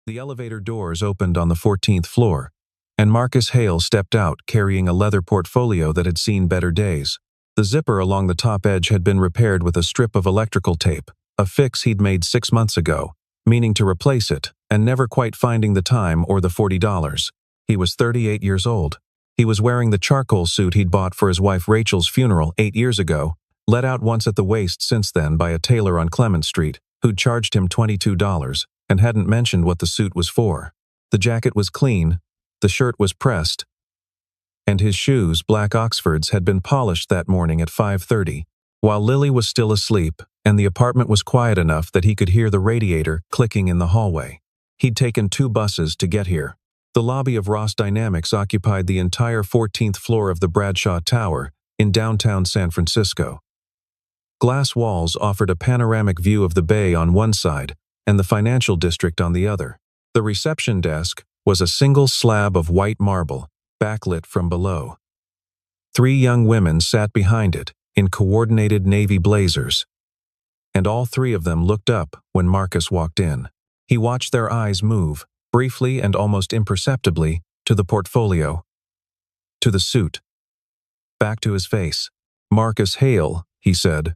The elevator doors opened on the 14th floor, and Marcus Hale stepped out carrying a leather portfolio that had seen better days. The zipper along the top edge had been repaired with a strip of electrical tape, a fix he'd made 6 months ago, meaning to replace it, and never quite finding the time or the $40. He was 38 years old. He was wearing the charcoal suit he'd bought for his wife Rachel's funeral 8 years ago, let out once at the waist since then by a tailor on Clement Street, who'd charged him $22 and hadn't mentioned what the suit was for. The jacket was clean, the shirt was pressed, and his shoes, black Oxfords, had been polished that morning at 5:30, while Lily was still asleep, and the apartment was quiet enough that he could hear the radiator clicking in the hallway. He'd taken 2 buses to get here. The lobby of Ross Dynamics occupied the entire 14th floor of the Bradshaw Tower in downtown San Francisco. Glass walls offered a panoramic view of the bay on one side and the financial district on the other. The reception desk was a single slab of white marble, backlit from below. 3 young women sat behind it in coordinated navy blazers, and all 3 of them looked up when Marcus walked in. He watched their eyes move, briefly and almost imperceptibly, to the portfolio, to the suit, back to his face. "Marcus Hale," he said.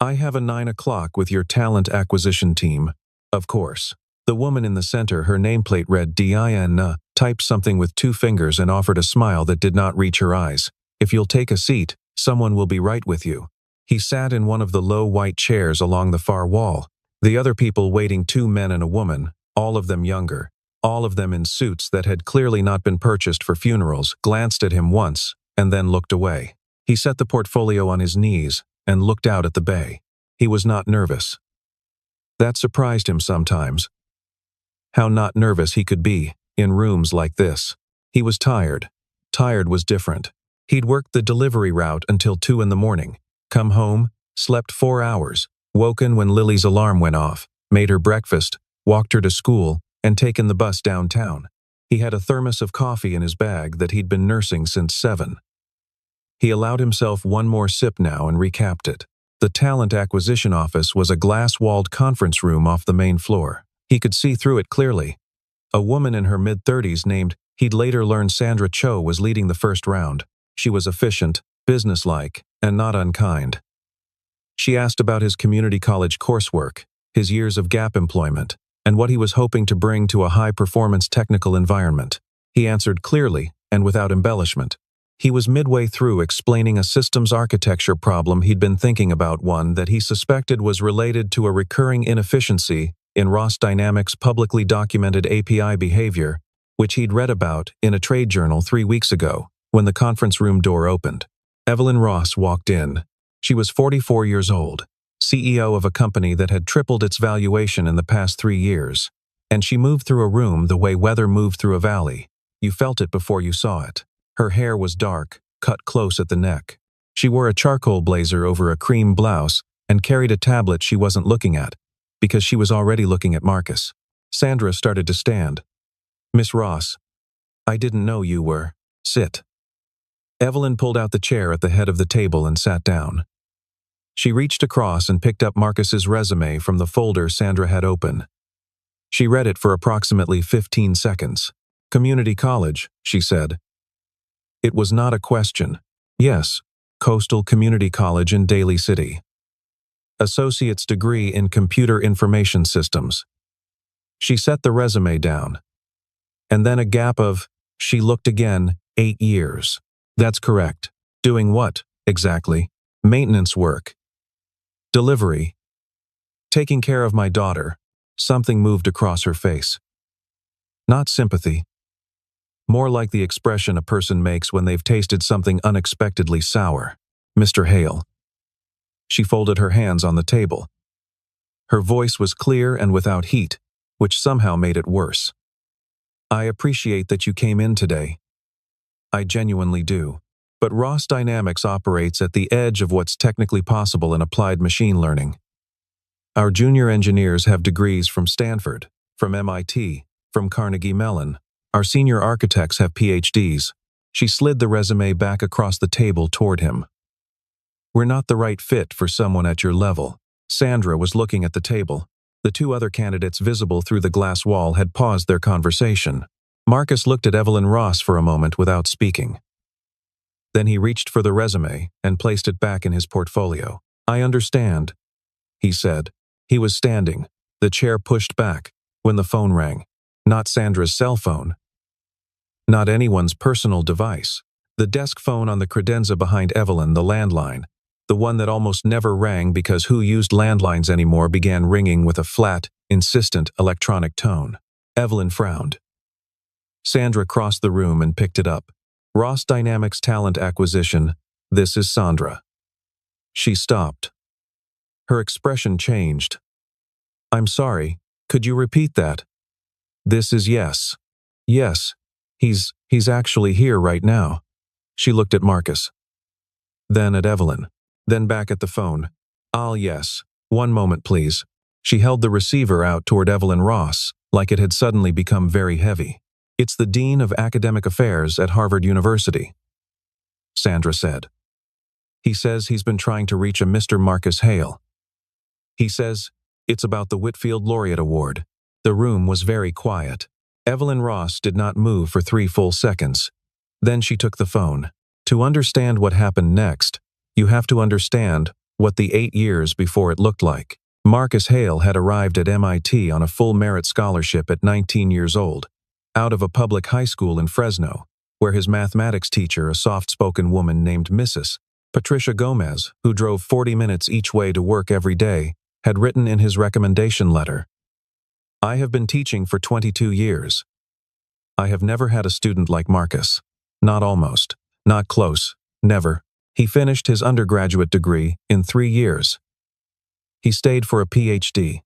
"I have a 9 o'clock with your talent acquisition team." Of course. The woman in the center, her nameplate read DIN, typed something with 2 fingers and offered a smile that did not reach her eyes. "If you'll take a seat, someone will be right with you." He sat in one of the low white chairs along the far wall. The other people waiting, 2 men and a woman, all of them younger, all of them in suits that had clearly not been purchased for funerals, glanced at him once and then looked away. He set the portfolio on his knees and looked out at the bay. He was not nervous. That surprised him sometimes. How not nervous he could be in rooms like this. He was tired. Tired was different. He'd worked the delivery route until 2 in the morning, come home, slept 4 hours, woken when Lily's alarm went off, made her breakfast, walked her to school, and taken the bus downtown. He had a thermos of coffee in his bag that he'd been nursing since 7. He allowed himself one more sip now and recapped it. The talent acquisition office was a glass-walled conference room off the main floor. He could see through it clearly. A woman in her mid-30s named, he'd later learned Sandra Cho, was leading the first round. She was efficient, businesslike, and not unkind. She asked about his community college coursework, his years of gap employment, and what he was hoping to bring to a high-performance technical environment. He answered clearly and without embellishment. He was midway through explaining a systems architecture problem he'd been thinking about, one that he suspected was related to a recurring inefficiency in Ross Dynamics' publicly documented API behavior, which he'd read about in a trade journal 3 weeks ago, when the conference room door opened. Evelyn Ross walked in. She was 44 years old, CEO of a company that had tripled its valuation in the past 3 years, and she moved through a room the way weather moved through a valley. You felt it before you saw it. Her hair was dark, cut close at the neck. She wore a charcoal blazer over a cream blouse and carried a tablet she wasn't looking at, because she was already looking at Marcus. Sandra started to stand. "Miss Ross, I didn't know you were. Sit." Evelyn pulled out the chair at the head of the table and sat down. She reached across and picked up Marcus's resume from the folder Sandra had open. She read it for approximately 15 seconds. "Community college," she said. It was not a question. "Yes, Coastal Community College in Daly City. Associate's degree in Computer Information Systems." She set the resume down. And then a gap of, she looked again, 8 years. "That's correct. Doing what, exactly?" "Maintenance work. Delivery. Taking care of my daughter." Something moved across her face. Not sympathy. More like the expression a person makes when they've tasted something unexpectedly sour. "Mr. Hale." She folded her hands on the table. Her voice was clear and without heat, which somehow made it worse. "I appreciate that you came in today. I genuinely do. But Ross Dynamics operates at the edge of what's technically possible in applied machine learning. Our junior engineers have degrees from Stanford, from MIT, from Carnegie Mellon. Our senior architects have PhDs. She slid the resume back across the table toward him. We're not the right fit for someone at your level. Sandra was looking at the table. The two other candidates visible through the glass wall had paused their conversation. Marcus looked at Evelyn Ross for a moment without speaking. Then he reached for the resume and placed it back in his portfolio. "I understand," he said. He was standing, the chair pushed back, when the phone rang. Not Sandra's cell phone. Not anyone's personal device. The desk phone on the credenza behind Evelyn, the landline. The one that almost never rang because who used landlines anymore, began ringing with a flat, insistent electronic tone. Evelyn frowned. Sandra crossed the room and picked it up. "Ross Dynamics Talent Acquisition, this is Sandra." She stopped. Her expression changed. "I'm sorry, could you repeat that?" "This is Yes. Yes, he's actually here right now." She looked at Marcus. Then at Evelyn. Then back at the phone. Yes. One moment, please." She held the receiver out toward Evelyn Ross, like it had suddenly become very heavy. "It's the Dean of Academic Affairs at Harvard University," Sandra said. "He says he's been trying to reach a Mr. Marcus Hale. He says it's about the Whitfield Laureate Award." The room was very quiet. Evelyn Ross did not move for 3 full seconds. Then she took the phone. "To understand what happened next, you have to understand what the 8 years before it looked like." Marcus Hale had arrived at MIT on a full merit scholarship at 19 years old, out of a public high school in Fresno, where his mathematics teacher, a soft-spoken woman named Mrs. Patricia Gomez, who drove 40 minutes each way to work every day, had written in his recommendation letter, "I have been teaching for 22 years. I have never had a student like Marcus. Not almost. Not close. Never. He finished his undergraduate degree in 3 years. He stayed for a PhD.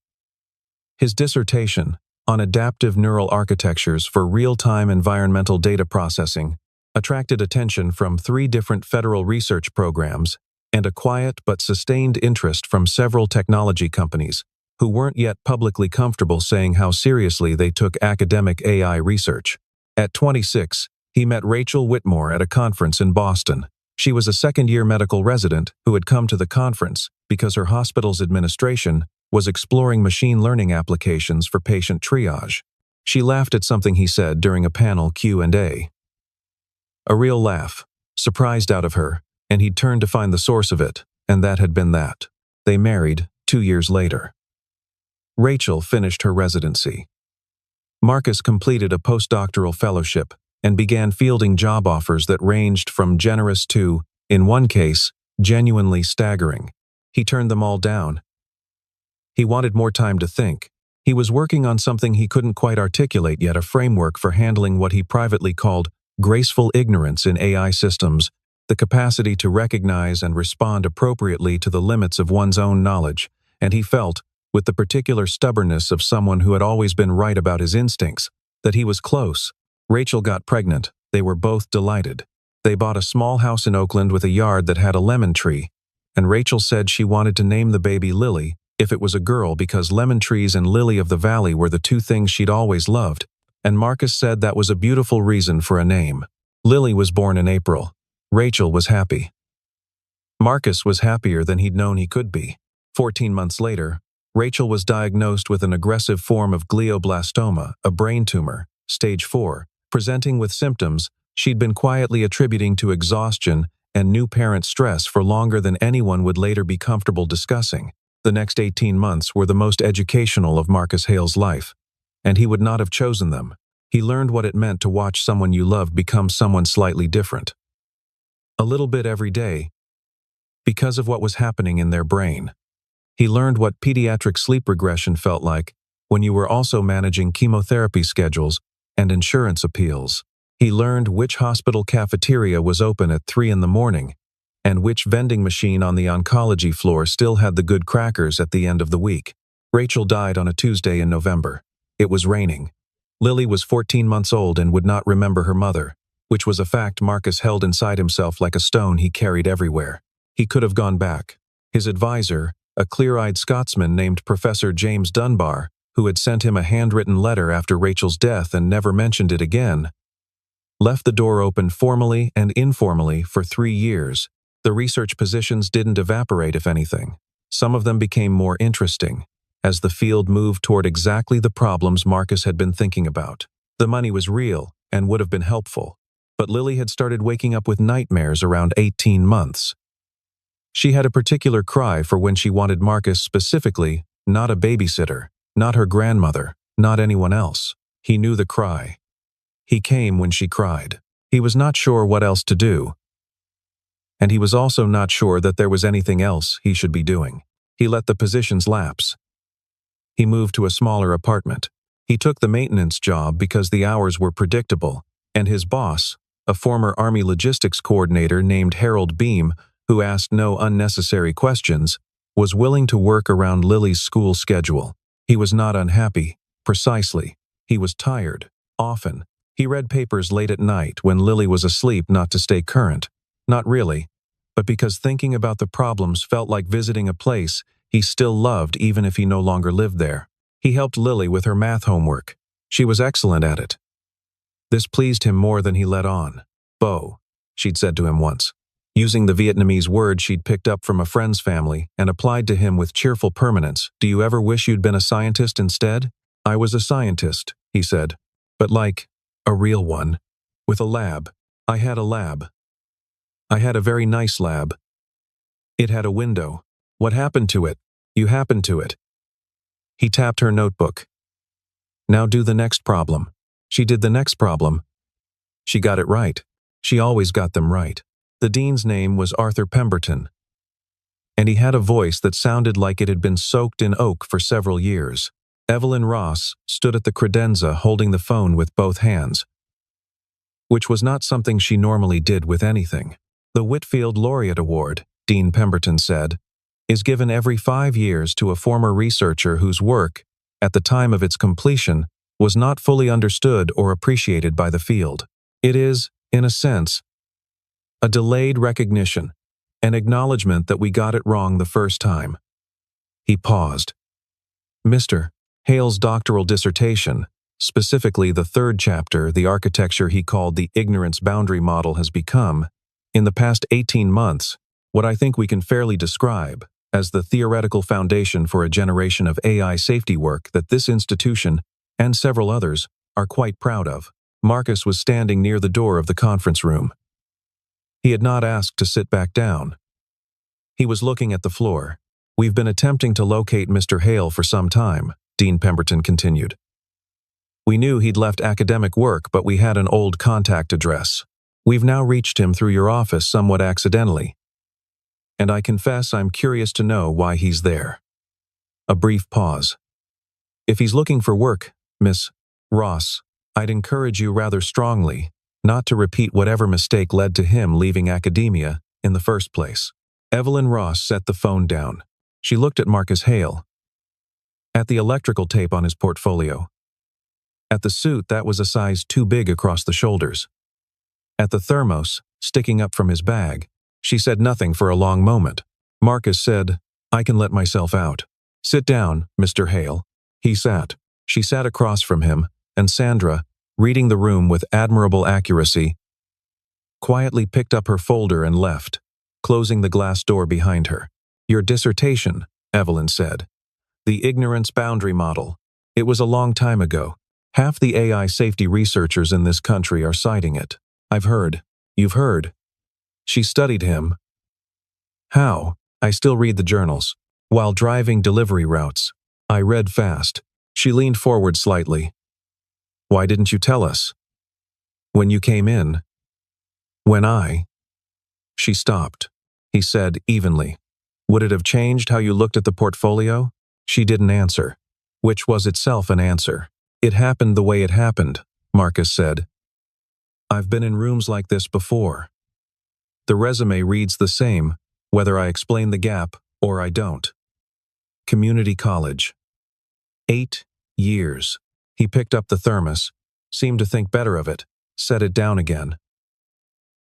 His dissertation, on adaptive neural architectures for real-time environmental data processing, attracted attention from 3 different federal research programs and a quiet but sustained interest from several technology companies who weren't yet publicly comfortable saying how seriously they took academic AI research. At 26, he met Rachel Whitmore at a conference in Boston. She was a second-year medical resident who had come to the conference because her hospital's administration was exploring machine learning applications for patient triage. She laughed at something he said during a panel Q&A. A real laugh, surprised out of her, and he'd turned to find the source of it, and that had been that. They married 2 years later. Rachel finished her residency. Marcus completed a postdoctoral fellowship and began fielding job offers that ranged from generous to, in one case, genuinely staggering. He turned them all down. He wanted more time to think. He was working on something he couldn't quite articulate yet, a framework for handling what he privately called graceful ignorance in AI systems, the capacity to recognize and respond appropriately to the limits of one's own knowledge, and he felt, with the particular stubbornness of someone who had always been right about his instincts, that he was close. Rachel got pregnant. They were both delighted. They bought a small house in Oakland with a yard that had a lemon tree, and Rachel said she wanted to name the baby Lily if it was a girl because lemon trees and lily of the valley were the 2 things she'd always loved, and Marcus said that was a beautiful reason for a name. Lily was born in April. Rachel was happy. Marcus was happier than he'd known he could be. 14 months later, Rachel was diagnosed with an aggressive form of glioblastoma, a brain tumor, stage 4, presenting with symptoms she'd been quietly attributing to exhaustion and new parent stress for longer than anyone would later be comfortable discussing. The next 18 months were the most educational of Marcus Hale's life, and he would not have chosen them. He learned what it meant to watch someone you loved become someone slightly different. A little bit every day, because of what was happening in their brain. He learned what pediatric sleep regression felt like when you were also managing chemotherapy schedules and insurance appeals. He learned which hospital cafeteria was open at 3 in the morning and which vending machine on the oncology floor still had the good crackers at the end of the week. Rachel died on a Tuesday in November. It was raining. Lily was 14 months old and would not remember her mother, which was a fact Marcus held inside himself like a stone he carried everywhere. He could have gone back. His advisor, a clear-eyed Scotsman named Professor James Dunbar, who had sent him a handwritten letter after Rachel's death and never mentioned it again, left the door open formally and informally for 3 years. The research positions didn't evaporate, if anything. Some of them became more interesting, as the field moved toward exactly the problems Marcus had been thinking about. The money was real and would have been helpful, but Lily had started waking up with nightmares around 18 months. She had a particular cry for when she wanted Marcus specifically, not a babysitter, not her grandmother, not anyone else. He knew the cry. He came when she cried. He was not sure what else to do, and he was also not sure that there was anything else he should be doing. He let the positions lapse. He moved to a smaller apartment. He took the maintenance job because the hours were predictable, and his boss, a former Army logistics coordinator named Harold Beam, who asked no unnecessary questions, was willing to work around Lily's school schedule. He was not unhappy, precisely. He was tired, often. He read papers late at night when Lily was asleep, not to stay current. Not really, but because thinking about the problems felt like visiting a place he still loved even if he no longer lived there. He helped Lily with her math homework. She was excellent at it. This pleased him more than he let on. Bo, she'd said to him once, using the Vietnamese word she'd picked up from a friend's family and applied to him with cheerful permanence. Do you ever wish you'd been a scientist instead? I was a scientist, he said, but like a real one, with a lab. I had a lab. I had a very nice lab. It had a window. What happened to it? You happened to it. He tapped her notebook. Now do the next problem. She did the next problem. She got it right. She always got them right. The dean's name was Arthur Pemberton, and he had a voice that sounded like it had been soaked in oak for several years. Evelyn Ross stood at the credenza holding the phone with both hands, which was not something she normally did with anything. The Whitfield Laureate Award, Dean Pemberton said, is given every 5 years to a former researcher whose work, at the time of its completion, was not fully understood or appreciated by the field. It is, in a sense, a delayed recognition, an acknowledgement that we got it wrong the first time. He paused. Mr. Hale's doctoral dissertation, specifically the third chapter, the architecture he called the ignorance boundary model, has become, in the past 18 months, what I think we can fairly describe as the theoretical foundation for a generation of AI safety work that this institution, and several others, are quite proud of. Marcus was standing near the door of the conference room. He had not asked to sit back down. He was looking at the floor. We've been attempting to locate Mr. Hale for some time, Dean Pemberton continued. We knew he'd left academic work, but we had an old contact address. We've now reached him through your office somewhat accidentally, and I confess I'm curious to know why he's there. A brief pause. If he's looking for work, Miss Ross, I'd encourage you rather strongly not to repeat whatever mistake led to him leaving academia in the first place. Evelyn Ross set the phone down. She looked at Marcus Hale, at the electrical tape on his portfolio, at the suit that was a size too big across the shoulders, at the thermos sticking up from his bag. She said nothing for a long moment. Marcus said, I can let myself out. Sit down, Mr. Hale. He sat. She sat across from him, and Sandra, reading the room with admirable accuracy, quietly picked up her folder and left, closing the glass door behind her. Your dissertation, Evelyn said. The ignorance boundary model. It was a long time ago. Half the AI safety researchers in this country are citing it. I've heard. You've heard. She studied him. How? I still read the journals. While driving delivery routes. I read fast. She leaned forward slightly. Why didn't you tell us? When you came in. When I. She stopped. He said evenly. Would it have changed how you looked at the portfolio? She didn't answer, which was itself an answer. It happened the way it happened, Marcus said. I've been in rooms like this before. The resume reads the same, whether I explain the gap or I don't. Community college. 8 years. He picked up the thermos, seemed to think better of it, set it down again.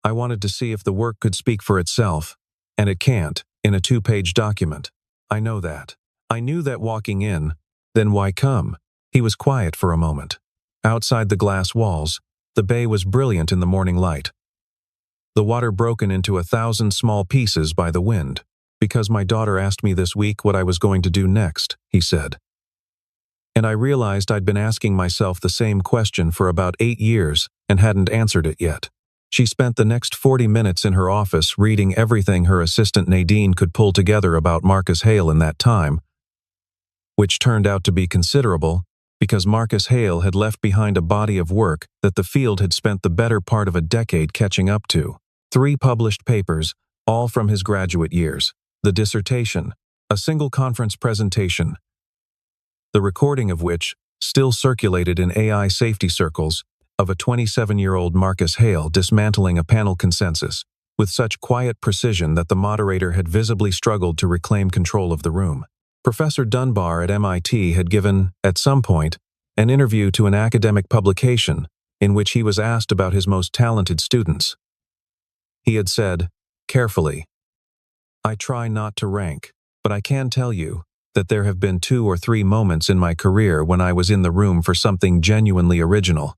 I wanted to see if the work could speak for itself, and it can't, in a 2-page document. I know that. I knew that walking in. Then why come? He was quiet for a moment. Outside the glass walls, the bay was brilliant in the morning light. The water broken into 1,000 small pieces by the wind. Because my daughter asked me this week what I was going to do next, he said. And I realized I'd been asking myself the same question for about 8 years and hadn't answered it yet. She spent the next 40 minutes in her office reading everything her assistant Nadine could pull together about Marcus Hale in that time, which turned out to be considerable because Marcus Hale had left behind a body of work that the field had spent the better part of a decade catching up to. 3 published papers, all from his graduate years, the dissertation, a single conference presentation, the recording of which still circulated in AI safety circles, of a 27-year-old Marcus Hale dismantling a panel consensus with such quiet precision that the moderator had visibly struggled to reclaim control of the room. Professor Dunbar at MIT had given, at some point, an interview to an academic publication in which he was asked about his most talented students. He had said, carefully, "I try not to rank, but I can tell you that there have been 2 or 3 moments in my career when I was in the room for something genuinely original.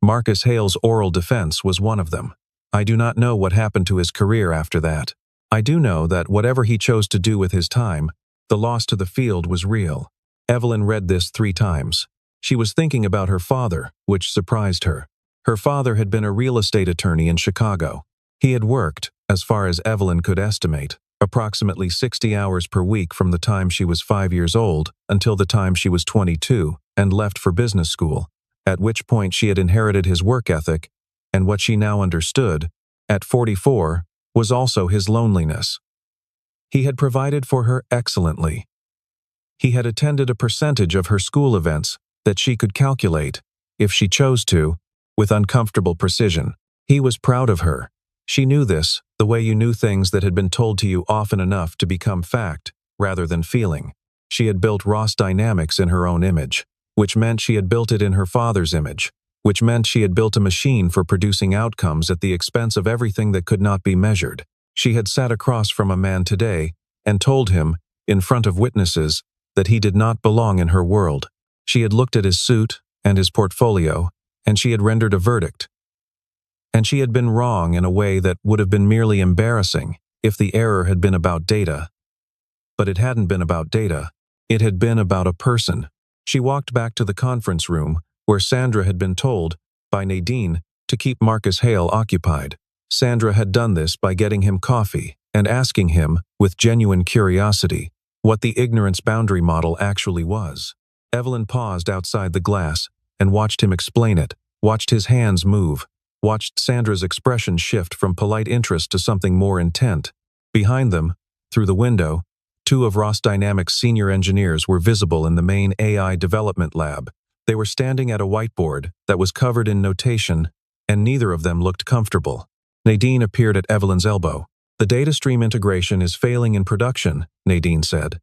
Marcus Hale's oral defense was one of them. I do not know what happened to his career after that. I do know that whatever he chose to do with his time, the loss to the field was real." Evelyn read this 3 times. She was thinking about her father, which surprised her. Her father had been a real estate attorney in Chicago. He had worked, as far as Evelyn could estimate, approximately 60 hours per week from the time she was 5 years old until the time she was 22 and left for business school, at which point she had inherited his work ethic, and what she now understood, at 44, was also his loneliness. He had provided for her excellently. He had attended a percentage of her school events that she could calculate, if she chose to, with uncomfortable precision. He was proud of her. She knew this, the way you knew things that had been told to you often enough to become fact, rather than feeling. She had built Ross Dynamics in her own image, which meant she had built it in her father's image, which meant she had built a machine for producing outcomes at the expense of everything that could not be measured. She had sat across from a man today and told him, in front of witnesses, that he did not belong in her world. She had looked at his suit and his portfolio, and she had rendered a verdict. And she had been wrong in a way that would have been merely embarrassing if the error had been about data. But it hadn't been about data. It had been about a person. She walked back to the conference room where Sandra had been told, by Nadine, to keep Marcus Hale occupied. Sandra had done this by getting him coffee and asking him, with genuine curiosity, what the ignorance boundary model actually was. Evelyn paused outside the glass and watched him explain it, watched his hands move, watched Sandra's expression shift from polite interest to something more intent. Behind them, through the window, 2 of Ross Dynamics' senior engineers were visible in the main AI development lab. They were standing at a whiteboard that was covered in notation, and neither of them looked comfortable. Nadine appeared at Evelyn's elbow. "The data stream integration is failing in production," Nadine said.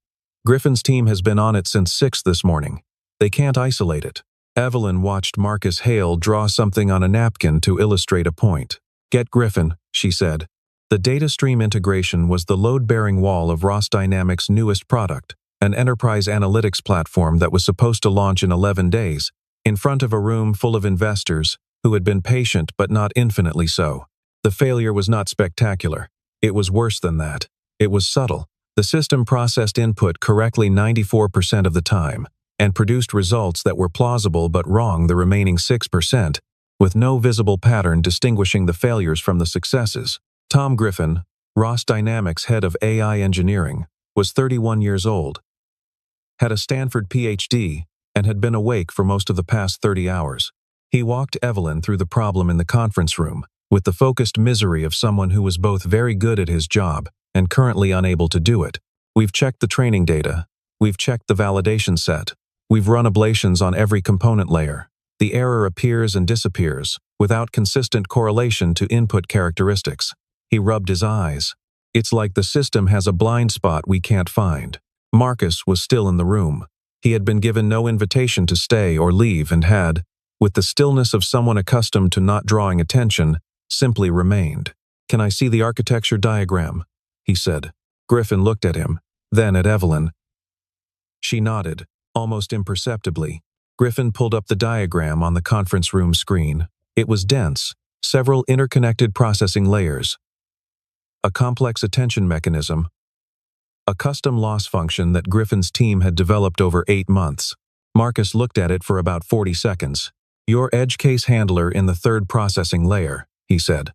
"Griffin's team has been on it since 6 this morning. They can't isolate it." Evelyn watched Marcus Hale draw something on a napkin to illustrate a point. "Get Griffin," she said. The data stream integration was the load-bearing wall of Ross Dynamics' newest product, an enterprise analytics platform that was supposed to launch in 11 days, in front of a room full of investors who had been patient but not infinitely so. The failure was not spectacular. It was worse than that. It was subtle. The system processed input correctly 94% of the time, and produced results that were plausible but wrong the remaining 6%, with no visible pattern distinguishing the failures from the successes. Tom Griffin, Ross Dynamics head of AI engineering, was 31 years old, had a Stanford PhD, and had been awake for most of the past 30 hours. He walked Evelyn through the problem in the conference room, with the focused misery of someone who was both very good at his job and currently unable to do it. "We've checked the training data. We've checked the validation set. We've run ablations on every component layer. The error appears and disappears, without consistent correlation to input characteristics." He rubbed his eyes. "It's like the system has a blind spot we can't find." Marcus was still in the room. He had been given no invitation to stay or leave and had, with the stillness of someone accustomed to not drawing attention, simply remained. "Can I see the architecture diagram?" he said. Griffin looked at him, then at Evelyn. She nodded, almost imperceptibly. Griffin pulled up the diagram on the conference room screen. It was dense, several interconnected processing layers, a complex attention mechanism, a custom loss function that Griffin's team had developed over 8 months. Marcus looked at it for about 40 seconds. "Your edge case handler in the third processing layer," he said.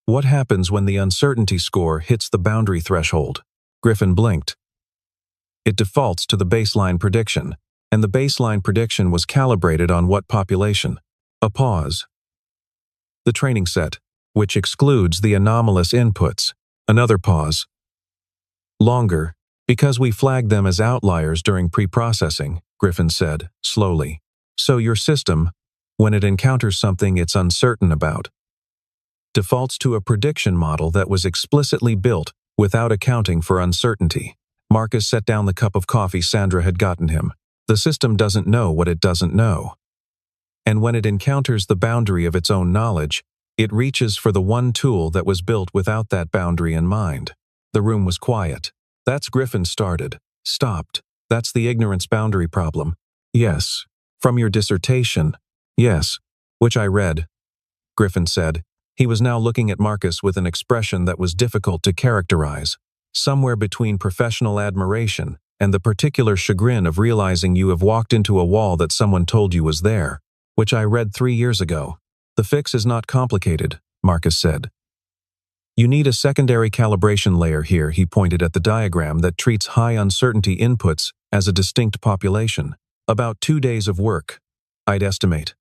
"What happens when the uncertainty score hits the boundary threshold?" Griffin blinked. "It defaults to the baseline prediction, and the baseline prediction was calibrated on what population?" A pause. "The training set, which excludes the anomalous inputs." Another pause. "Longer, because we flagged them as outliers during pre-processing," Griffin said, slowly. "So your system, when it encounters something it's uncertain about, defaults to a prediction model that was explicitly built without accounting for uncertainty." Marcus set down the cup of coffee Sandra had gotten him. "The system doesn't know what it doesn't know. And when it encounters the boundary of its own knowledge, it reaches for the one tool that was built without that boundary in mind." The room was quiet. "That's," Griffin started, stopped. "That's the ignorance boundary problem." "Yes. From your dissertation." "Yes. Which I read," Griffin said. He was now looking at Marcus with an expression that was difficult to characterize, somewhere between professional admiration and the particular chagrin of realizing you have walked into a wall that someone told you was there. "Which I read 3 years ago. The fix is not complicated," Marcus said. "You need a secondary calibration layer here." He pointed at the diagram that treats high uncertainty inputs as a distinct population. "About 2 days of work, I'd estimate.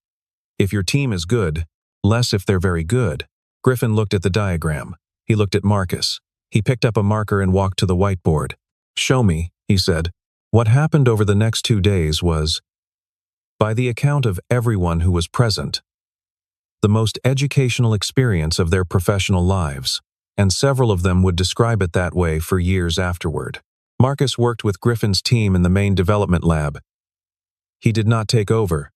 If your team is good, less if they're very good." Griffin looked at the diagram. He looked at Marcus. He picked up a marker and walked to the whiteboard. "Show me," he said. What happened over the next 2 days was, by the account of everyone who was present, the most educational experience of their professional lives, and several of them would describe it that way for years afterward. Marcus worked with Griffin's team in the main development lab. He did not take over.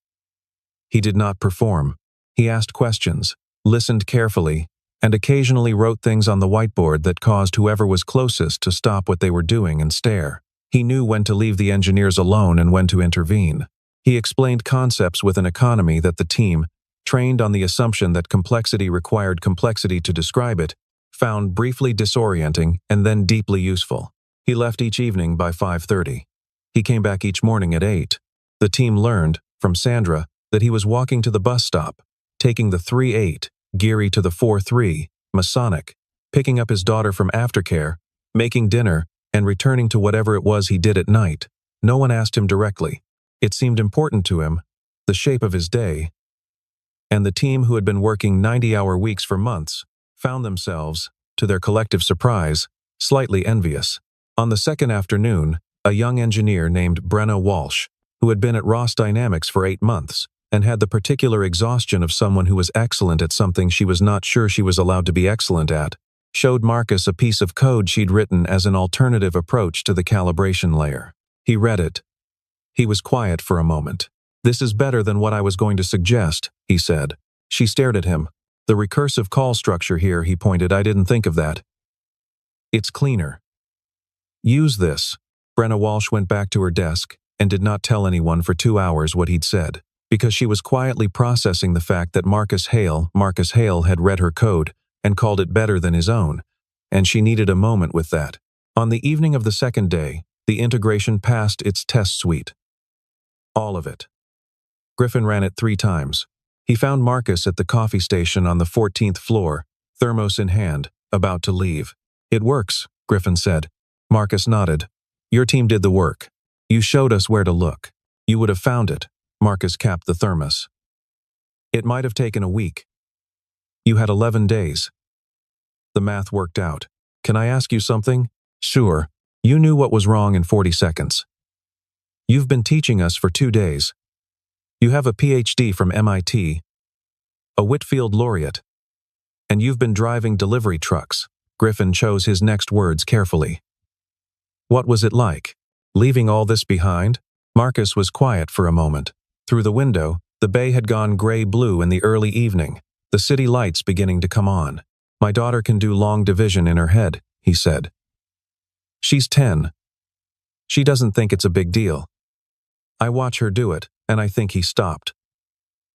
He did not perform. He asked questions, listened carefully, and occasionally wrote things on the whiteboard that caused whoever was closest to stop what they were doing and stare. He knew when to leave the engineers alone and when to intervene. He explained concepts with an economy that the team, trained on the assumption that complexity required complexity to describe it, found briefly disorienting and then deeply useful. He left each evening by 5:30. He came back each morning at 8. The team learned, from Sandra, that he was walking to the bus stop, taking the 3-8, Geary to the 4-3, Masonic, picking up his daughter from aftercare, making dinner, and returning to whatever it was he did at night. No one asked him directly. It seemed important to him, the shape of his day. And the team, who had been working 90-hour weeks for months, found themselves, to their collective surprise, slightly envious. On the second afternoon, a young engineer named Brenna Walsh, who had been at Ross Dynamics for 8 months, and had the particular exhaustion of someone who was excellent at something she was not sure she was allowed to be excellent at, showed Marcus a piece of code she'd written as an alternative approach to the calibration layer. He read it. He was quiet for a moment. "This is better than what I was going to suggest," he said. She stared at him. "The recursive call structure here," he pointed. "I didn't think of that. It's cleaner. Use this." Brenna Walsh went back to her desk and did not tell anyone for 2 hours what he'd said, because she was quietly processing the fact that Marcus Hale had read her code and called it better than his own, and she needed a moment with that. On the evening of the second day, the integration passed its test suite. All of it. Griffin ran it 3 times. He found Marcus at the coffee station on the 14th floor, thermos in hand, about to leave. "It works," Griffin said. Marcus nodded. "Your team did the work. You showed us where to look. You would have found it." Marcus capped the thermos. "It might have taken a week. You had 11 days. The math worked out. Can I ask you something?" "Sure." "You knew what was wrong in 40 seconds. You've been teaching us for 2 days. You have a PhD from MIT, a Whitfield laureate, and you've been driving delivery trucks." Griffin chose his next words carefully. "What was it like, leaving all this behind?" Marcus was quiet for a moment. Through the window, the bay had gone gray-blue in the early evening, the city lights beginning to come on. "My daughter can do long division in her head," he said. "She's 10. She doesn't think it's a big deal. I watch her do it, and I think." He stopped.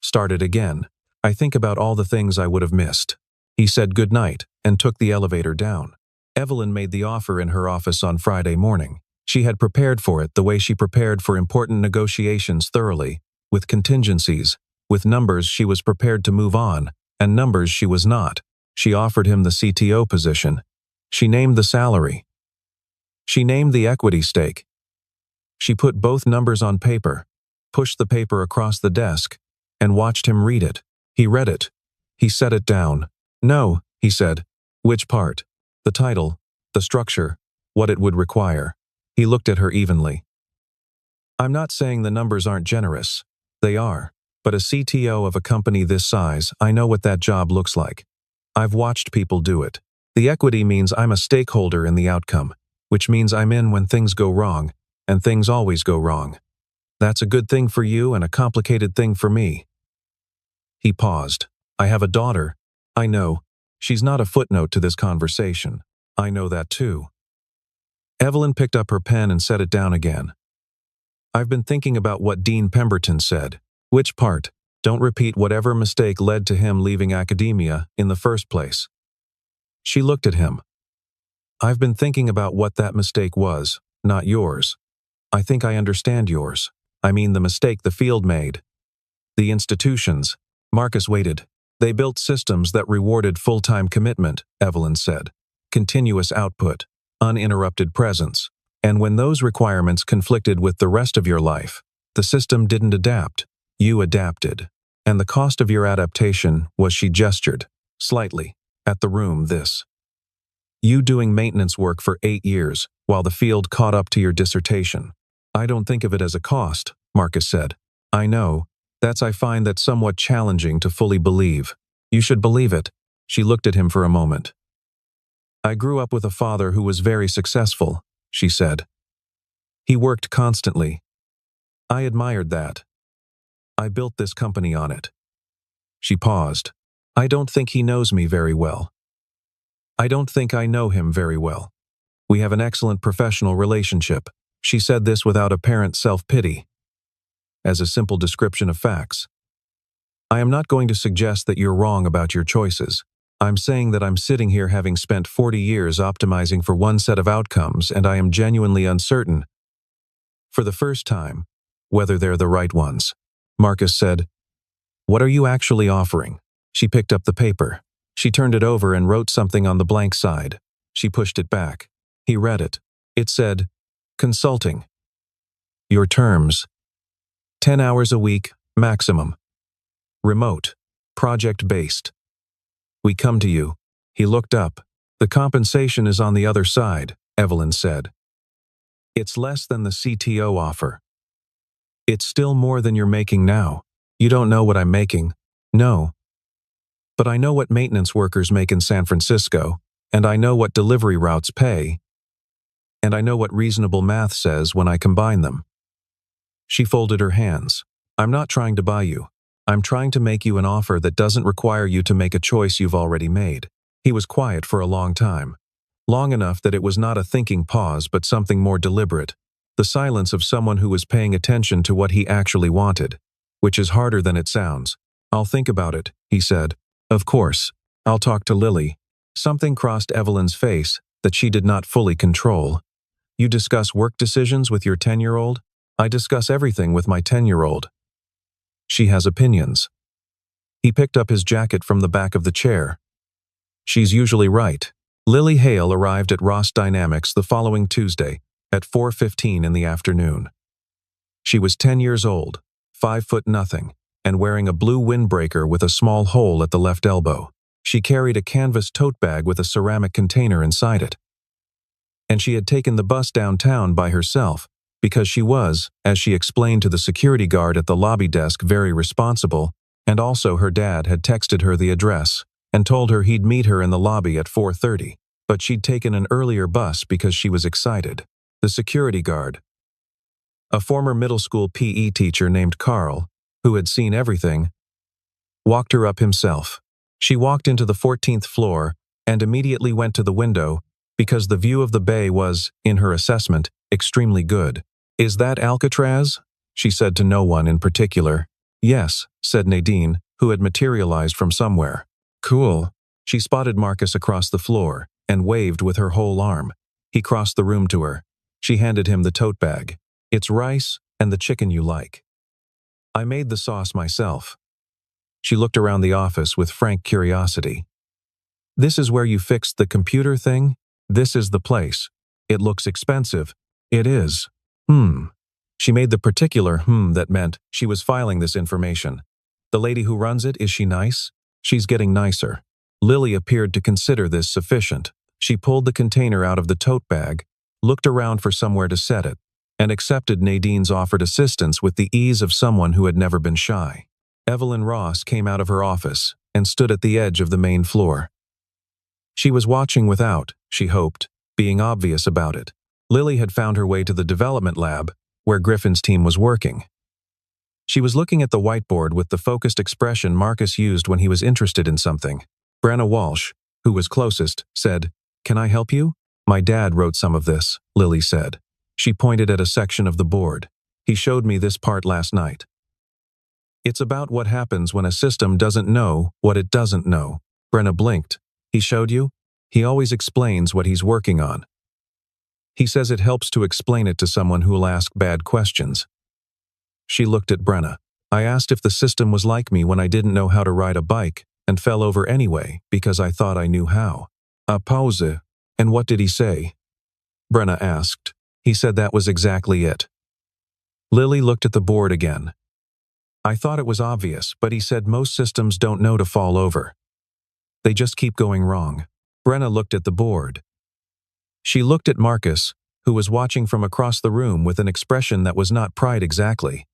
Started again. "I think about all the things I would have missed." He said goodnight and took the elevator down. Evelyn made the offer in her office on Friday morning. She had prepared for it the way she prepared for important negotiations thoroughly, with contingencies, with numbers she was prepared to move on, and numbers she was not. She offered him the CTO position. She named the salary. She named the equity stake. She put both numbers on paper, pushed the paper across the desk, and watched him read it. He read it. He set it down. "No," he said. "Which part?" "The title, the structure, what it would require." He looked at her evenly. "I'm not saying the numbers aren't generous. They are. But a CTO of a company this size, I know what that job looks like. I've watched people do it. The equity means I'm a stakeholder in the outcome, which means I'm in when things go wrong, and things always go wrong. That's a good thing for you and a complicated thing for me." He paused. "I have a daughter. I know. She's not a footnote to this conversation. I know that too." Evelyn picked up her pen and set it down again. "I've been thinking about what Dean Pemberton said." "Which part?" "Don't repeat whatever mistake led to him leaving academia in the first place." She looked at him. "I've been thinking about what that mistake was, not yours. I think I understand yours. I mean the mistake the field made. The institutions." Marcus waited. "They built systems that rewarded full-time commitment," Evelyn said. "Continuous output, uninterrupted presence. And when those requirements conflicted with the rest of your life, the system didn't adapt. You adapted. And the cost of your adaptation was," she gestured, slightly, at the room, "this. You doing maintenance work for 8 years, while the field caught up to your dissertation." "I don't think of it as a cost," Marcus said. "I know. I find that somewhat challenging to fully believe." "You should believe it." She looked at him for a moment. "I grew up with a father who was very successful," she said. "He worked constantly. I admired that. I built this company on it." She paused. "I don't think he knows me very well. I don't think I know him very well. We have an excellent professional relationship." She said this without apparent self-pity, as a simple description of facts. "I am not going to suggest that you're wrong about your choices. I'm saying that I'm sitting here having spent 40 years optimizing for one set of outcomes, and I am genuinely uncertain, for the first time, whether they're the right ones." Marcus said, "What are you actually offering?" She picked up the paper. She turned it over and wrote something on the blank side. She pushed it back. He read it. It said, "Consulting. Your terms. 10 hours a week, maximum. Remote. Project-based. We come to you." He looked up. "The compensation is on the other side," Evelyn said. "It's less than the CTO offer. It's still more than you're making now." "You don't know what I'm making." "No. But I know what maintenance workers make in San Francisco, and I know what delivery routes pay, and I know what reasonable math says when I combine them." She folded her hands. "I'm not trying to buy you. I'm trying to make you an offer that doesn't require you to make a choice you've already made." He was quiet for a long time. Long enough that it was not a thinking pause but something more deliberate. The silence of someone who was paying attention to what he actually wanted, which is harder than it sounds. "I'll think about it," he said. "Of course. I'll talk to Lily." Something crossed Evelyn's face that she did not fully control. "You discuss work decisions with your 10-year-old? I discuss everything with my 10-year-old. She has opinions." He picked up his jacket from the back of the chair. "She's usually right." Lily Hale arrived at Ross Dynamics the following Tuesday at 4:15 in the afternoon. She was 10 years old, 5'0", and wearing a blue windbreaker with a small hole at the left elbow. She carried a canvas tote bag with a ceramic container inside it. And she had taken the bus downtown by herself, because she was, as she explained to the security guard at the lobby desk, very responsible, and also her dad had texted her the address and told her he'd meet her in the lobby at 4:30, but she'd taken an earlier bus because she was excited. The security guard, a former middle school PE teacher named Carl, who had seen everything, walked her up himself. She walked into the 14th floor and immediately went to the window because the view of the bay was, in her assessment, extremely good. "Is that Alcatraz?" she said to no one in particular. "Yes," said Nadine, who had materialized from somewhere. "Cool." She spotted Marcus across the floor and waved with her whole arm. He crossed the room to her. She handed him the tote bag. "It's rice and the chicken you like. I made the sauce myself." She looked around the office with frank curiosity. "This is where you fixed the computer thing? This is the place. It looks expensive." "It is." She made the particular that meant she was filing this information. "The lady who runs it, is she nice?" "She's getting nicer." Lily appeared to consider this sufficient. She pulled the container out of the tote bag, looked around for somewhere to set it, and accepted Nadine's offered assistance with the ease of someone who had never been shy. Evelyn Ross came out of her office and stood at the edge of the main floor. She was watching without, she hoped, being obvious about it. Lily had found her way to the development lab, where Griffin's team was working. She was looking at the whiteboard with the focused expression Marcus used when he was interested in something. Brenna Walsh, who was closest, said, "Can I help you?" "My dad wrote some of this," Lily said. She pointed at a section of the board. "He showed me this part last night. It's about what happens when a system doesn't know what it doesn't know." Brenna blinked. "He showed you?" "He always explains what he's working on. He says it helps to explain it to someone who'll ask bad questions." She looked at Brenna. "I asked if the system was like me when I didn't know how to ride a bike and fell over anyway because I thought I knew how." "A pause. And what did he say?" Brenna asked. "He said that was exactly it." Lily looked at the board again. "I thought it was obvious, but he said most systems don't know to fall over. They just keep going wrong." Brenna looked at the board. She looked at Marcus, who was watching from across the room with an expression that was not pride exactly.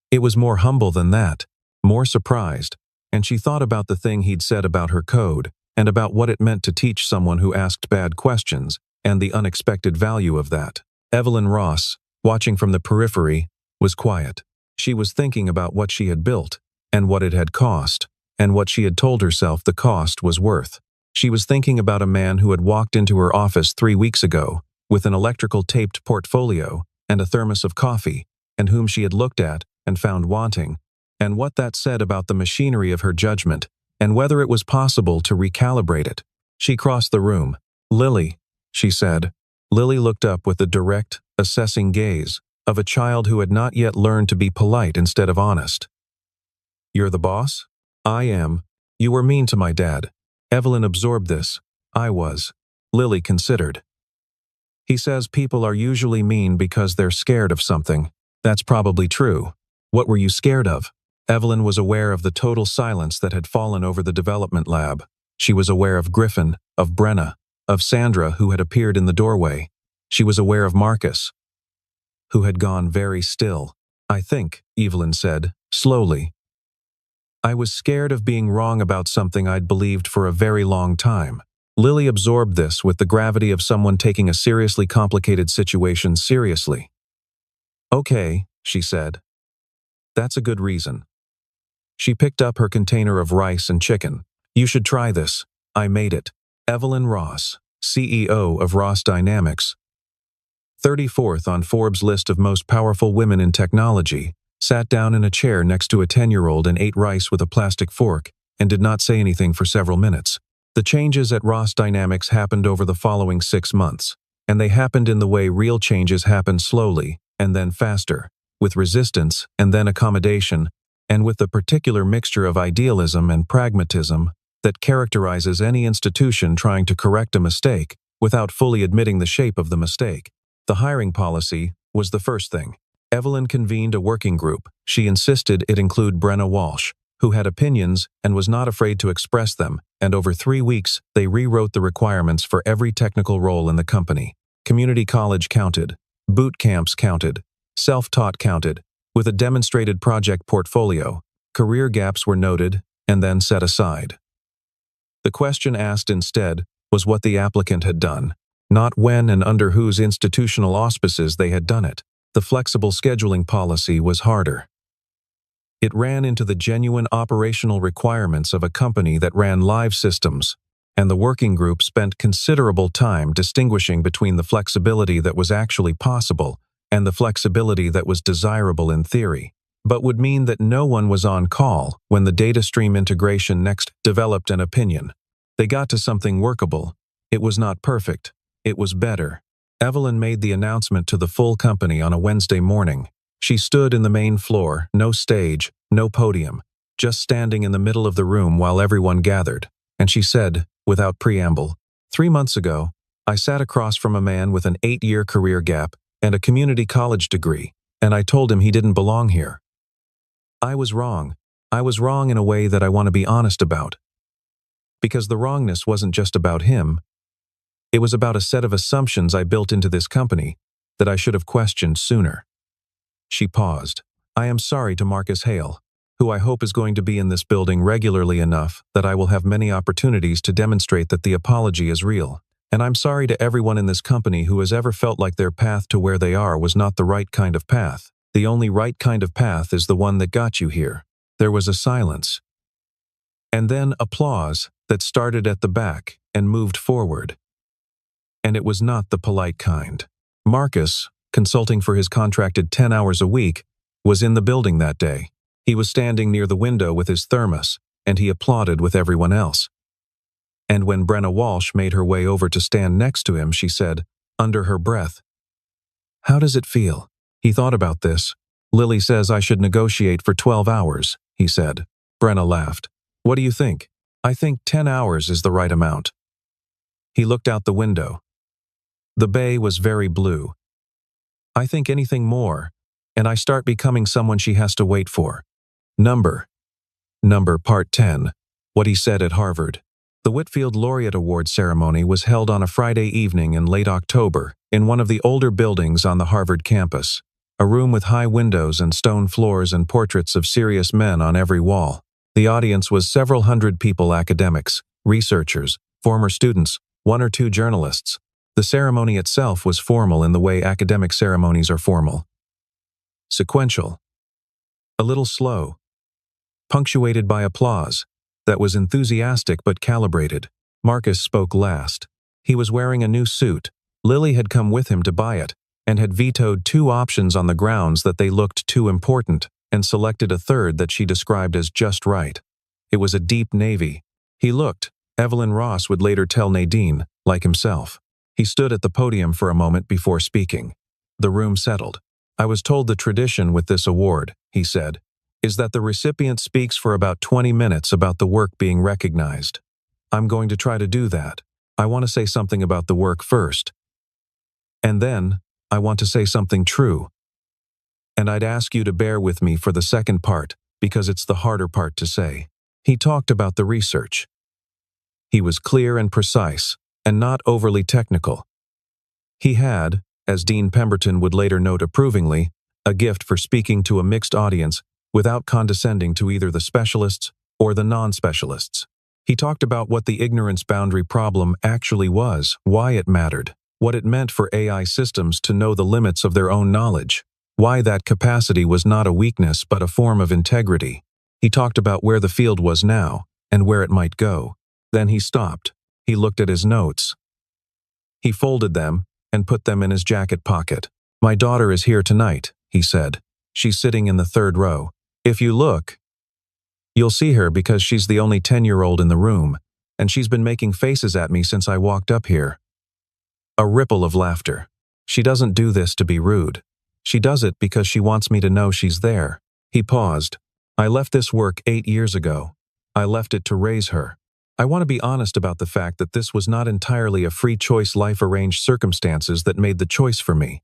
It was more humble than that, more surprised, and she thought about the thing he'd said about her code, and about what it meant to teach someone who asked bad questions, and the unexpected value of that. Evelyn Ross, watching from the periphery, was quiet. She was thinking about what she had built, and what it had cost, and what she had told herself the cost was worth. She was thinking about a man who had walked into her office 3 weeks ago, with an electrical taped portfolio and a thermos of coffee, and whom she had looked at and found wanting, and what that said about the machinery of her judgment, and whether it was possible to recalibrate it. She crossed the room. "Lily," she said. Lily looked up with the direct, assessing gaze of a child who had not yet learned to be polite instead of honest. "You're the boss?" "I am. You were mean to my dad." Evelyn absorbed this. "I was." Lily considered. "He says people are usually mean because they're scared of something." "That's probably true. What were you scared of?" Evelyn was aware of the total silence that had fallen over the development lab. She was aware of Griffin, of Brenna, of Sandra, who had appeared in the doorway. She was aware of Marcus, who had gone very still. "I think," Evelyn said, slowly, "I was scared of being wrong about something I'd believed for a very long time." Lily absorbed this with the gravity of someone taking a seriously complicated situation seriously. "Okay," she said. "That's a good reason." She picked up her container of rice and chicken. "You should try this. I made it." Evelyn Ross, CEO of Ross Dynamics, 34th on Forbes' list of most powerful women in technology, sat down in a chair next to a 10-year-old and ate rice with a plastic fork, and did not say anything for several minutes. The changes at Ross Dynamics happened over the following 6 months, and they happened in the way real changes happen slowly, and then faster, with resistance and then accommodation, and with the particular mixture of idealism and pragmatism that characterizes any institution trying to correct a mistake without fully admitting the shape of the mistake. The hiring policy was the first thing. Evelyn convened a working group. She insisted it include Brenna Walsh, who had opinions and was not afraid to express them, and over 3 weeks they rewrote the requirements for every technical role in the company. Community college counted, boot camps counted, self-taught counted, with a demonstrated project portfolio. Career gaps were noted and then set aside. The question asked instead was what the applicant had done, not when and under whose institutional auspices they had done it. The flexible scheduling policy was harder. It ran into the genuine operational requirements of a company that ran live systems, and the working group spent considerable time distinguishing between the flexibility that was actually possible and the flexibility that was desirable in theory, but would mean that no one was on call when the data stream integration next developed an opinion. They got to something workable. It was not perfect. It was better. Evelyn made the announcement to the full company on a Wednesday morning. She stood in the main floor, no stage, no podium, just standing in the middle of the room while everyone gathered, and she said, without preamble, 3 months ago, I sat across from a man with an 8-year career gap and a community college degree, and I told him he didn't belong here. I was wrong. I was wrong in a way that I want to be honest about. Because the wrongness wasn't just about him. It was about a set of assumptions I built into this company that I should have questioned sooner. She paused. I am sorry to Marcus Hale, who I hope is going to be in this building regularly enough that I will have many opportunities to demonstrate that the apology is real. And I'm sorry to everyone in this company who has ever felt like their path to where they are was not the right kind of path. The only right kind of path is the one that got you here. There was a silence. And then applause that started at the back and moved forward. And it was not the polite kind. Marcus, consulting for his contracted 10 hours a week, was in the building that day. He was standing near the window with his thermos, and he applauded with everyone else. And when Brenna Walsh made her way over to stand next to him, she said, under her breath, "How does it feel?" He thought about this. "Lily says I should negotiate for 12 hours, he said. Brenna laughed. "What do you think?" "I think 10 hours is the right amount." He looked out the window. The bay was very blue. "I think anything more, and I start becoming someone she has to wait for." Number Part 10. What he said at Harvard. The Whitfield Laureate Award ceremony was held on a Friday evening in late October in one of the older buildings on the Harvard campus, a room with high windows and stone floors and portraits of serious men on every wall. The audience was several hundred people, academics, researchers, former students, 1 or 2 journalists. The ceremony itself was formal in the way academic ceremonies are formal. Sequential. A little slow. Punctuated by applause that was enthusiastic but calibrated. Marcus spoke last. He was wearing a new suit. Lily had come with him to buy it and had vetoed 2 options on the grounds that they looked too important and selected a third that she described as just right. It was a deep navy. He looked, Evelyn Ross would later tell Nadine, like himself. He stood at the podium for a moment before speaking. The room settled. "I was told the tradition with this award," he said, "is that the recipient speaks for about 20 minutes about the work being recognized. I'm going to try to do that. I want to say something about the work first. And then, I want to say something true. And I'd ask you to bear with me for the second part, because it's the harder part to say." He talked about the research. He was clear and precise, and not overly technical. He had, as Dean Pemberton would later note approvingly, a gift for speaking to a mixed audience without condescending to either the specialists or the non-specialists. He talked about what the ignorance boundary problem actually was, why it mattered, what it meant for AI systems to know the limits of their own knowledge, why that capacity was not a weakness but a form of integrity. He talked about where the field was now and where it might go. Then he stopped. He looked at his notes. He folded them and put them in his jacket pocket. "My daughter is here tonight," he said. "She's sitting in the 3rd row. If you look, you'll see her because she's the only 10-year-old in the room, and she's been making faces at me since I walked up here." A ripple of laughter. "She doesn't do this to be rude. She does it because she wants me to know she's there." He paused. "I left this work 8 years ago. I left it to raise her. I want to be honest about the fact that this was not entirely a free choice, life-arranged circumstances that made the choice for me.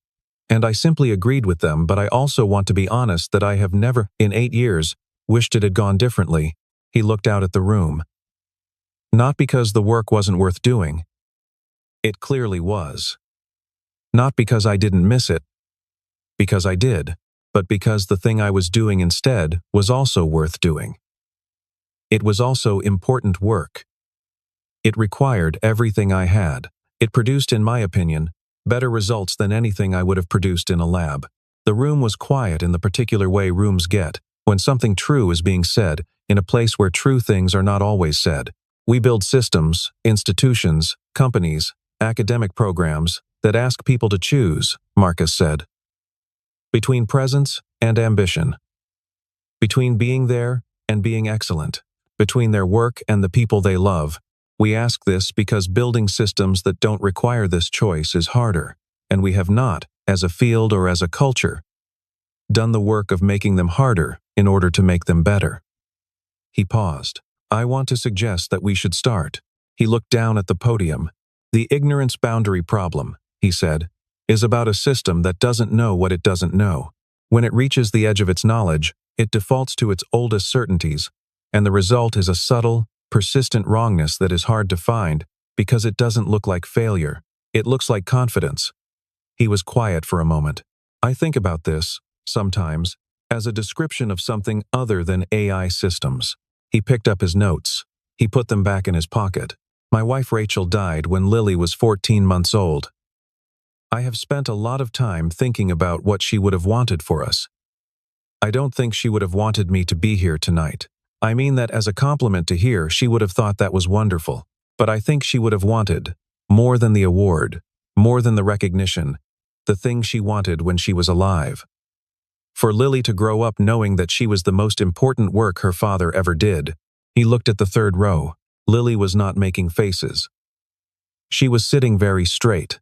And I simply agreed with them, but I also want to be honest that I have never, in 8 years, wished it had gone differently." He looked out at the room. "Not because the work wasn't worth doing. It clearly was. Not because I didn't miss it, because I did, but because the thing I was doing instead was also worth doing. It was also important work. It required everything I had. It produced, in my opinion, better results than anything I would have produced in a lab." The room was quiet in the particular way rooms get when something true is being said in a place where true things are not always said. "We build systems, institutions, companies, academic programs that ask people to choose," Marcus said, "between presence and ambition, between being there and being excellent, between their work and the people they love. We ask this because building systems that don't require this choice is harder, and we have not, as a field or as a culture, done the work of making them harder in order to make them better. He paused. I want to suggest that we should start. He looked down at the podium. The ignorance boundary problem, he said, is about a system that doesn't know what it doesn't know. When it reaches the edge of its knowledge, it defaults to its oldest certainties, and the result is a subtle, persistent wrongness that is hard to find because it doesn't look like failure. It looks like confidence. He was quiet for a moment. I think about this, sometimes, as a description of something other than AI systems. He picked up his notes. He put them back in his pocket. My wife Rachel died when Lily was 14 months old. I have spent a lot of time thinking about what she would have wanted for us. I don't think she would have wanted me to be here tonight. I mean that as a compliment to hear, she would have thought that was wonderful. But I think she would have wanted, more than the award, more than the recognition, the thing she wanted when she was alive. For Lily to grow up knowing that she was the most important work her father ever did. He looked at the third row. Lily was not making faces. She was sitting very straight.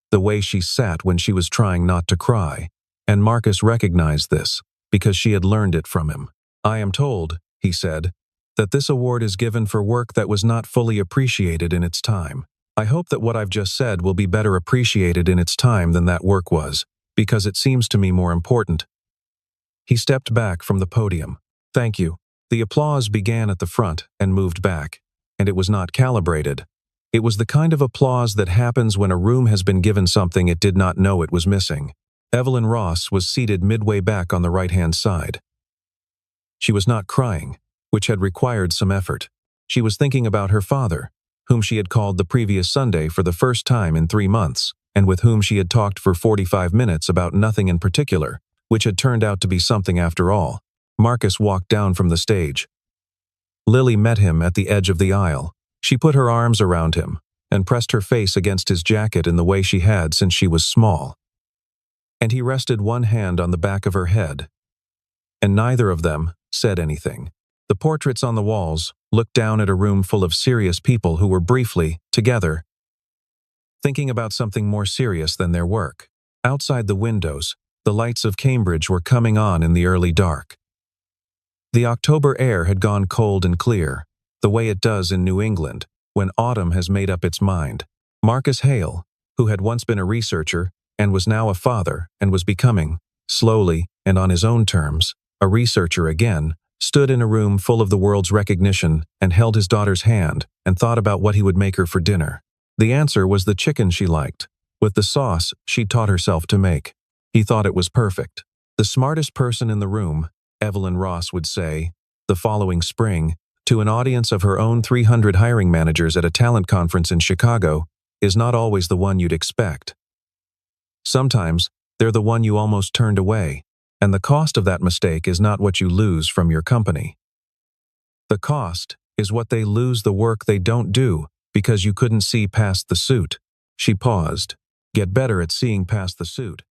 The way she sat when she was trying not to cry, and Marcus recognized this, because she had learned it from him. I am told, he said, that this award is given for work that was not fully appreciated in its time. I hope that what I've just said will be better appreciated in its time than that work was, because it seems to me more important. He stepped back from the podium. Thank you. The applause began at the front and moved back, and it was not calibrated. It was the kind of applause that happens when a room has been given something it did not know it was missing. Evelyn Ross was seated midway back on the right-hand side. She was not crying, which had required some effort. She was thinking about her father, whom she had called the previous Sunday for the first time in 3 months, and with whom she had talked for 45 minutes about nothing in particular, which had turned out to be something after all. Marcus walked down from the stage. Lily met him at the edge of the aisle. She put her arms around him and pressed her face against his jacket in the way she had since she was small. And he rested one hand on the back of her head. And neither of them said anything. The portraits on the walls looked down at a room full of serious people who were briefly together, thinking about something more serious than their work. Outside the windows, the lights of Cambridge were coming on in the early dark. The October air had gone cold and clear, the way it does in New England when autumn has made up its mind. Marcus Hale, who had once been a researcher and was now a father and was becoming, slowly and on his own terms, a researcher again, stood in a room full of the world's recognition and held his daughter's hand and thought about what he would make her for dinner. The answer was the chicken she liked, with the sauce she'd taught herself to make. He thought it was perfect. The smartest person in the room, Evelyn Ross would say, the following spring, to an audience of her own 300 hiring managers at a talent conference in Chicago, is not always the one you'd expect. Sometimes, they're the one you almost turned away, and the cost of that mistake is not what you lose from your company. The cost is what they lose the work they don't do because you couldn't see past the suit. She paused. Get better at seeing past the suit.